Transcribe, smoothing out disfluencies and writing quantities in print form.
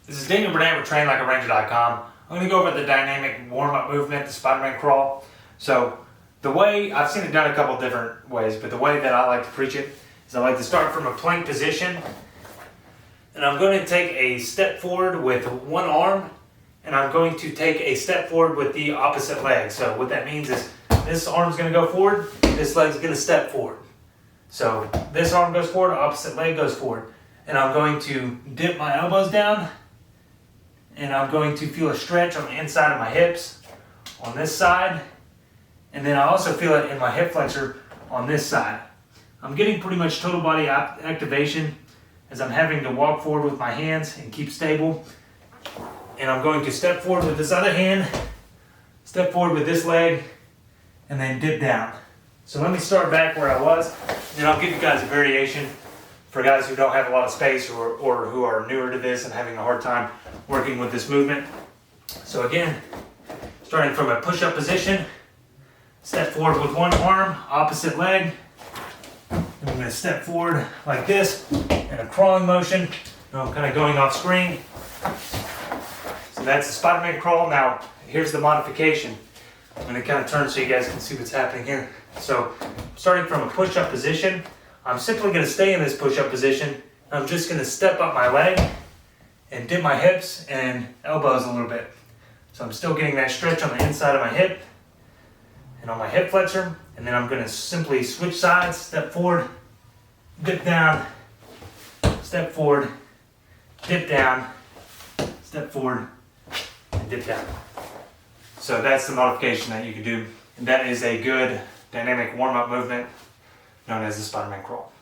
This is Daniel Burnett with TrainLikeARanger.com. I'm going to go over the dynamic warm-up movement, the Spiderman Crawl. So the way, I've seen it done a couple different ways, but the way that I like to preach it is I like to start from a plank position. And I'm going to take a step forward with one arm, and I'm going to take a step forward with the opposite leg. So what that means is this arm's going to go forward, this leg's going to step forward. So this arm goes forward, opposite leg goes forward. And I'm going to dip my elbows down, and I'm going to feel a stretch on the inside of my hips on this side, and then I also feel it in my hip flexor on this side. I'm getting pretty much total body activation as I'm having to walk forward with my hands and keep stable. And I'm going to step forward with this other hand, step forward with this leg, and then dip down. So let me start back where I was, and I'll give you guys a variation for guys who don't have a lot of space or who are newer to this and having a hard time working with this movement. So again, starting from a push-up position, step forward with one arm, opposite leg. And I'm going to step forward like this in a crawling motion. Now I'm kind of going off screen. So that's the Spiderman Crawl. Now here's the modification. I'm going to kind of turn so you guys can see what's happening here. So starting from a push-up position, I'm simply going to stay in this push-up position. I'm just going to step up my leg and dip my hips and elbows a little bit. So I'm still getting that stretch on the inside of my hip and on my hip flexor. And then I'm going to simply switch sides, step forward, dip down, step forward, dip down, step forward, and dip down. So that's the modification that you can do. And that is a good dynamic warm-up movement known as the Spiderman Crawl.